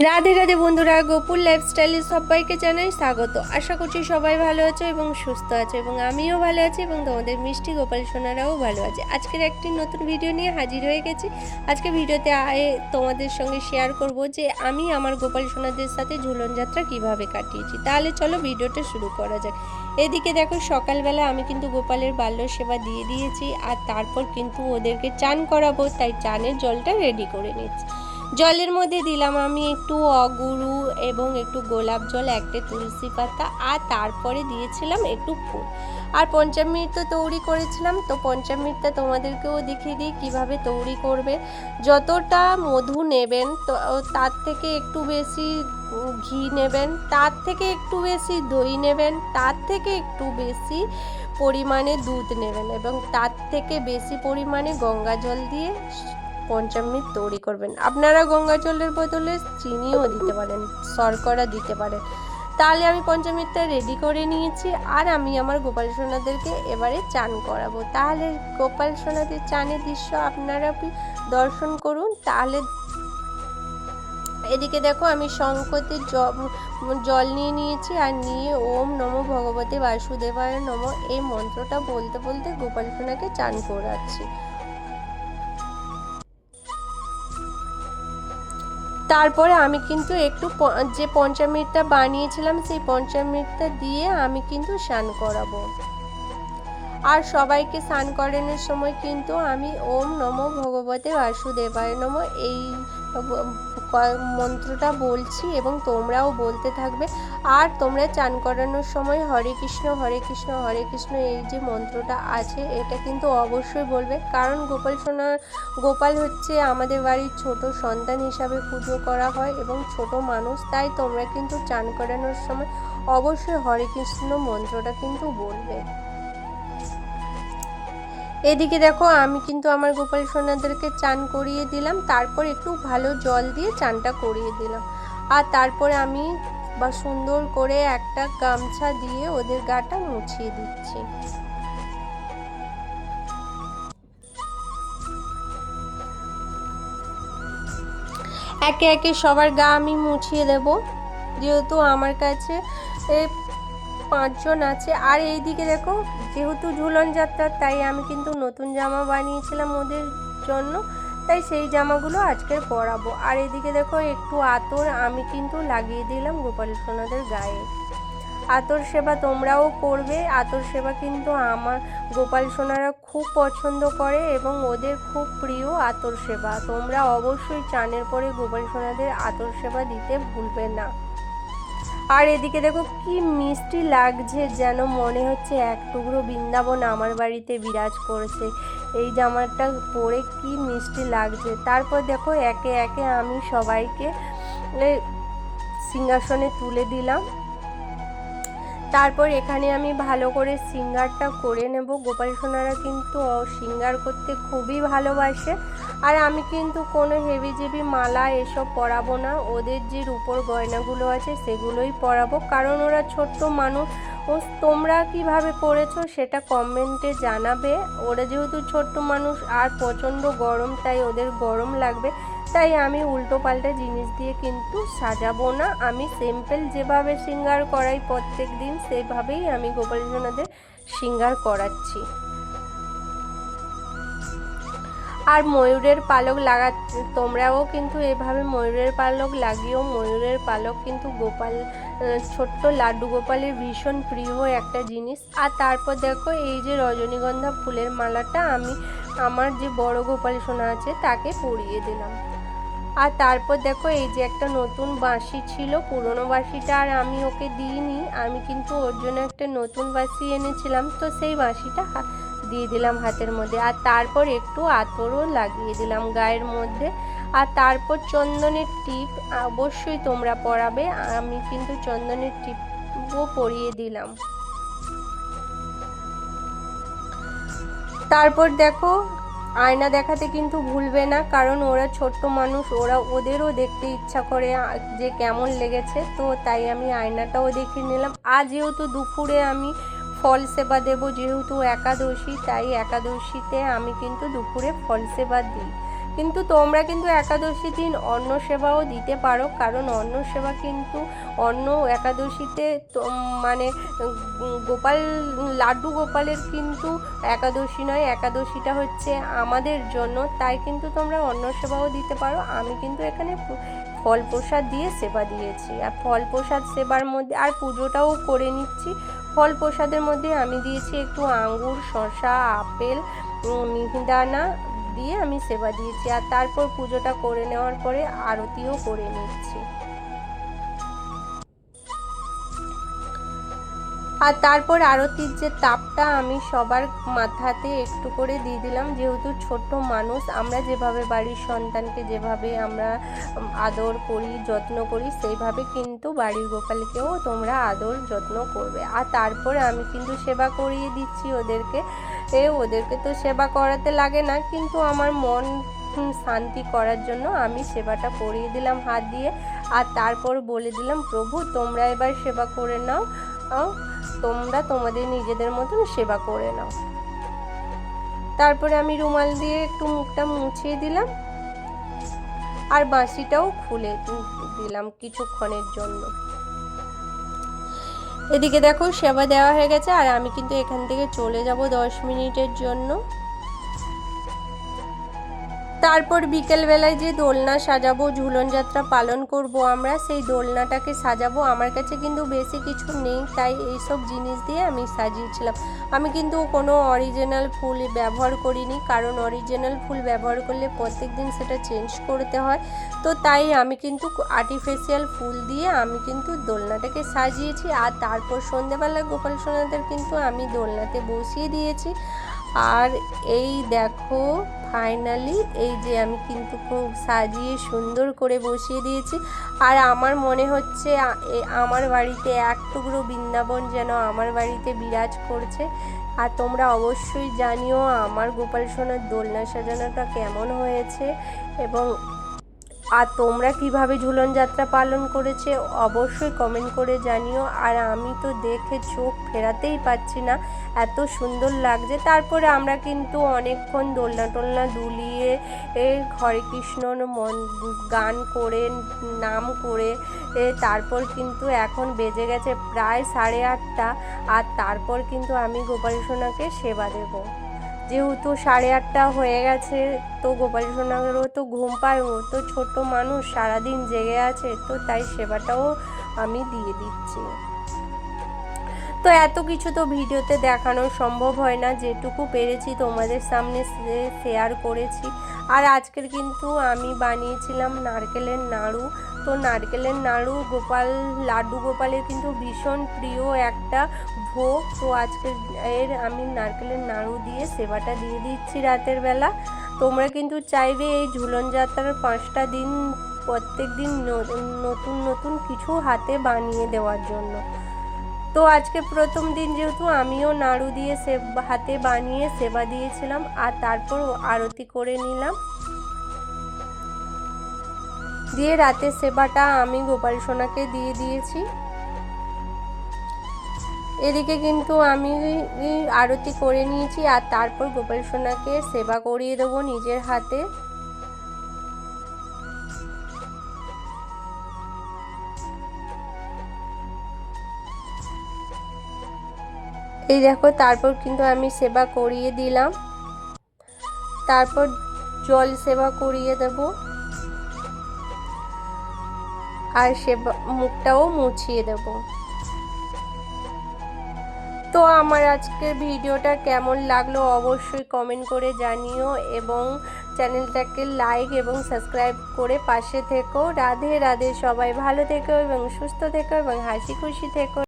রাধে রাধে বন্ধুরা, গোপুর লাইফস্টাইলে সবাইকে জানাই স্বাগত। আশা করছি সবাই ভালো আছো এবং সুস্থ আছো, এবং আমিও ভালো আছি এবং তোমাদের মিষ্টি গোপাল সোনারাও ভালো আছে। আজকের একটি নতুন ভিডিও নিয়ে হাজির হয়ে গেছি। আজকে ভিডিওতে তোমাদের সঙ্গে শেয়ার করব যে আমি আমার গোপাল সোনাদের সাথে ঝুলন যাত্রা কিভাবে কাটিয়েছি। তাহলে চলো ভিডিওটা শুরু করা যাক। এদিকে দেখো, সকালবেলা আমি কিন্তু গোপালের বাল্য সেবা দিয়ে দিয়েছি, আর তারপর কিন্তু ওদেরকে চান করাবো, তাই চানের জলটা রেডি করে নিচ্ছি। জলের মধ্যে দিলাম আমি একটু অগুরু এবং একটু গোলাপ জল, একটা তুলসী পাতা, আর তারপরে দিয়েছিলাম একটু ফুল। আর পঞ্চামৃত তো তৈরি করেছিলাম, তো পঞ্চামৃতটা তোমাদেরকেও দেখিয়ে দিই কীভাবে তৈরি করবে। যতটা মধু নেবেন তো তার থেকে একটু বেশি ঘি নেবেন, তার থেকে একটু বেশি দই নেবেন, তার থেকে একটু বেশি পরিমাণে দুধ নেবেন, এবং তার থেকে বেশি পরিমাণে গঙ্গা জল দিয়ে পঞ্চামৃত তৈরি করবেন। আপনারা গঙ্গা জলের বদলে চিনিও দিতে পারেন, শর্করা দিতে পারেন। তাহলে আমি পঞ্চামৃতটা রেডি করে নিয়েছি, আর আমি আমার গোপাল সোনাদেরকে এবারে চান করাবো। তাহলে গোপাল সোনাদের চানের দৃশ্য আপনারা দর্শন করুন। তাহলে এদিকে দেখো, আমি শঙ্কতে জল নিয়ে নিয়েছি, আর নিয়ে ওম নমো ভগবতে বাসুদেবায় নমো এই মন্ত্রটা বলতে বলতে গোপাল সোনাকে চান করাচ্ছি। তারপরে আমি কিন্তু একটু যে পঞ্চামৃতটা বানিয়েছিলাম সেই পঞ্চামৃতটা দিয়ে আমি কিন্তু স্নান করাবো। আর সবাইকে স্নান করানোর সময় কিন্তু আমি ওম নমো ভগবতে বাসুদেবায় নমো এই মন্ত্রটা বলছি, এবং তোমরাও বলতে থাকবে। আর তোমরা চান করানোর সময় হরে কৃষ্ণ হরে কৃষ্ণ হরে কৃষ্ণ এই যে মন্ত্রটা আছে এটা কিন্তু অবশ্যই বলবে, কারণ গোপাল হচ্ছে আমাদের বাড়ির ছোট সন্তান হিসাবে পুজো করা হয় এবং ছোট মানুষ, তাই তোমরা কিন্তু চান করানোর সময় অবশ্যই হরে কৃষ্ণ মন্ত্রটা কিন্তু বলবে। এদিকে দেখো, আমি কিন্তু আমার গোপাল সোনাদেরকে চান করিয়ে দিলাম, তারপর একটু ভালো জল দিয়ে চানটা করিয়ে দিলাম। আর তারপরে আমি সুন্দর করে একটা গামছা দিয়ে ওদের গাটা মুছিয়ে দিচ্ছি। একে একে সবার গা আমি মুছিয়ে দেব, যেহেতু আমার কাছে 5 জন আছে। আর এইদিকে দেখো, যেহেতু ঝুলন যাত্রা তাই আমি কিন্তু নতুন জামা বানিয়েছিলাম ওদের জন্য, তাই সেই জামাগুলো আজকে পরাবো। আর এদিকে দেখো, একটু আতর আমি কিন্তু লাগিয়ে দিলাম গোপাল সোনাদের গায়ে। আতর সেবা তোমরাও করবে। আতর সেবা কিন্তু আমার গোপাল সোনারা খুব পছন্দ করে এবং ওদের খুব প্রিয় আতর সেবা। তোমরা অবশ্যই চানের পরে গোপাল সোনাদের আতর সেবা দিতে ভুলবে না। আর এদিকে দেখো, কি মিষ্টি লাগছে, যেন মনে হচ্ছে এক টুকরো বৃন্দাবন আমার বাড়িতে বিরাজ করেছে। এই জামাটা পরে কি মিষ্টি লাগছে। তারপর দেখো, একে একে আমি সবাইকে সিংহাসনে তুলে দিলাম। তারপর এখানে আমি ভালো করে সিঙ্গারটা করে নেব। গোপাল সোনারা কিন্তু সিঙ্গার করতে খুবই ভালোবাসে। আর আমি কিন্তু কোনো হেভিজেভি মালা এসব পরাবো না, ওদের যে রূপোর গয়নাগুলো আছে সেগুলোই পরাবো, কারণ ওরা ছোট্ট মানুষ। তোমরা কিভাবে করেছো সেটা কমেন্টে জানাবে। ওরা যেহেতু ছোট্ট মানুষ আর প্রচণ্ড গরম, তাই ওদের গরম লাগবে, তাই আমি উল্টো পাল্টা জিনিস দিয়ে কিন্তু সাজাবো না। আমি সিম্পল যেভাবে সিঙ্গার করাই প্রত্যেক দিন সেভাবেই আমি গোপাল সোনাদের সিঙ্গার করাচ্ছি। আর ময়ূরের পালক তোমরাও কিন্তু এভাবে ময়ূরের পালক লাগিয়েও। ময়ূরের পালক কিন্তু ছোট্ট লাড্ডু গোপালের ভীষণ প্রিয় একটা জিনিস। আর তারপর দেখো, এই যে রজনীগন্ধা ফুলের মালাটা আমি আমার যে বড় গোপাল সোনা আছে তাকে পরিয়ে দিলাম। আর তারপর দেখো, এই যে একটা নতুন বাঁশি ছিল, পুরনো বাঁশিটা আর আমি ওকে দিইনি, আমি কিন্তু ওর জন্য একটা নতুন বাঁশি এনেছিলাম, তো সেই বাঁশিটা দিয়ে দিলাম হাতের মধ্যে। আর তারপর একটু আতরও লাগিয়ে দিলাম গায়ের মধ্যে। আর তারপর চন্দনের টিপ অবশ্যই তোমরা পরাবে, আমি কিন্তু চন্দনের টিপও পরিয়ে দিলাম। তারপর দেখো, আয়না দেখাতে কিন্তু ভুলবে না, কারণ ওরা ছোট্ট মানুষ, ওদেরও দেখতে ইচ্ছা করে যে কেমন লেগেছে, তো তাই আমি আয়নাটাও দেখিয়ে নিলাম। আর যেহেতু দুপুরে আমি ফল সেবা দেবো, যেহেতু একাদশী, তাই একাদশীতে আমি কিন্তু দুপুরে ফল সেবা দিই। কিন্তু তোমরা কিন্তু একাদশী দিন অন্ন সেবাও দিতে পারো, কারণ অন্ন সেবা কিন্তু অন্ন একাদশীতে মানে গোপাল লাড্ডু গোপালের কিন্তু একাদশী নয়, একাদশীটা হচ্ছে আমাদের জন্য, তাই কিন্তু তোমরা অন্ন সেবাও দিতে পারো। আমি কিন্তু এখানে ফল প্রসাদ দিয়ে সেবা দিয়েছি, আর ফল প্রসাদ সেবার মধ্যে আর পুজোটাও করে নিচ্ছি। ফল প্রসাদের মধ্যে আমি দিয়েছি একটু আঙ্গুর, শসা, আপেল, মিহিদানা দিয়ে আমি সেবা দিয়েছি, আর তারপর পুজোটা করে নেওয়ার পরে আরতিও করে নিচ্ছি। আর তারপর আরতির যে তাপটা আমি সবার মাথাতে একটু করে দিয়ে দিলাম, যেহেতু ছোট্ট মানুষ, আমরা যেভাবে বাড়ির সন্তানকে যেভাবে আমরা আদর করি, যত্ন করি, সেইভাবে কিন্তু বাড়ির গোপালকেও তোমরা আদর যত্ন করবে। আর তারপরে আমি কিন্তু সেবা করিয়ে দিচ্ছি ওদেরকে। ওদেরকে তো সেবা করাতে লাগে না, কিন্তু আমার মন শান্তি করার জন্য আমি সেবাটা করিয়ে দিলাম হাত দিয়ে। আর তারপর বলে দিলাম, প্রভু তোমরা এবার সেবা করে নাও, তোমরা তোমাদের নিজেদের মতন সেবা করে নাও। তারপরে আমি রুমাল দিয়ে একটু মুখটা মুছিয়ে দিলাম, আর বাঁশিটাও খুলে দিলাম কিছুক্ষণের জন্য। এদিকে দেখো সেবা দেওয়া হয়ে গেছে, আর আমি কিন্তু এখান থেকে চলে যাব 10 মিনিটের জন্য। তারপর বিকেলবেলায় যে দোলনা সাজাবো, ঝুলন যাত্রা পালন করব আমরা, সেই দোলনাটাকে সাজাবো। আমার কাছে কিন্তু বেশি কিছু নেই, তাই এইসব জিনিস দিয়ে আমি সাজিয়েছিলাম। আমি কিন্তু কোনো অরিজিনাল ফুল ব্যবহার করিনি, কারণ অরিজিনাল ফুল ব্যবহার করলে প্রত্যেক দিন সেটা চেঞ্জ করতে হয়। তো তাই আমি কিন্তু আর্টিফিশিয়াল ফুল দিয়ে আমি কিন্তু দোলনাটাকে সাজিয়েছি। আর তারপর সন্ধ্যেবেলা গোপাল সোনাদের কিন্তু আমি দোলনাতে বসিয়ে দিয়েছি। আর এই দেখো ফাইনালি এই যে আমি কিন্তু খুব সাজিয়ে সুন্দর করে বসিয়ে দিয়েছি। আর আমার মনে হচ্ছে আমার বাড়িতে এক টুকরো বৃন্দাবন যেন আমার বাড়িতে বিরাজ করছে। আর তোমরা অবশ্যই জানিও আমার গোপাল সোনার দোলনা সাজানোটা কেমন হয়েছে, এবং আর তোমরা কিভাবে ঝুলন যাত্রা পালন করেছে অবশ্যই কমেন্ট করে জানিও। আর আমি তো দেখে চোখ ফেরাতেই পাচ্ছি না, এত সুন্দর লাগছে। তারপরে আমরা কিন্তু অনেকক্ষণ দোলনা টোলনা দুলিয়ে হরে কৃষ্ণর গান করে নাম করে তারপর কিন্তু এখন বেজে গেছে প্রায় 8:30। আর তারপর কিন্তু আমি গোপাল সোনাকে সেবা দেব। যেহেতু 8:30 হয়ে গেছে, তো গোপাল সোনারও তো ঘুম পায়, ও তো ছোট মানুষ, সারাদিন জেগে আছে, তো তাই সেবাটাও আমি দিয়ে দিচ্ছি। তো এত কিছু তো ভিডিওতে দেখানো সম্ভব হয় না, যেটুকু পেরেছি তোমাদের সামনে শেয়ার করেছি। আর আজকের কিন্তু আমি বানিয়েছিলাম নারকেলের নাড়ু। তো নারকেলের নাড়ু লাড্ডু গোপালের কিন্তু ভীষণ প্রিয় একটা ভোগ। তো আজকের আমি নারকেলের নাড়ু দিয়ে সেবাটা দিয়ে দিচ্ছি রাতের বেলা। তোমরা কিন্তু চাইবে এই ঝুলন যাত্রার 5টা দিন প্রত্যেক দিন নতুন নতুন কিছু হাতে বানিয়ে দেওয়ার জন্য। তো আজকে প্রথম দিন যেহেতু আমিও নাড়ু দিয়ে হাতে বানিয়ে সেবা দিয়েছিলাম, আর তারপর আরতি করে নিলাম, দিয়ে রাতের সেবাটা আমি গোপাল সোনাকে দিয়ে দিয়েছি। এদিকে কিন্তু আমি আরতি করে নিয়েছি, আর তারপর গোপাল সোনাকে সেবা করিয়ে দেবো নিজের হাতে। এই দেখো তারপর কিন্তু আমি সেবা করিয়ে দিলাম, তারপর জল সেবা করিয়ে দেব, আর সেবা মুখটাও মুছিয়ে দেব। তো আমার আজকের ভিডিওটা কেমন লাগলো অবশ্যই কমেন্ট করে জানিও, এবং চ্যানেলটাকে লাইক এবং সাবস্ক্রাইব করে পাশে থেকো। রাধে রাধে, সবাই ভালো থেকো এবং সুস্থ থেকো এবং হাসি খুশি থেকো।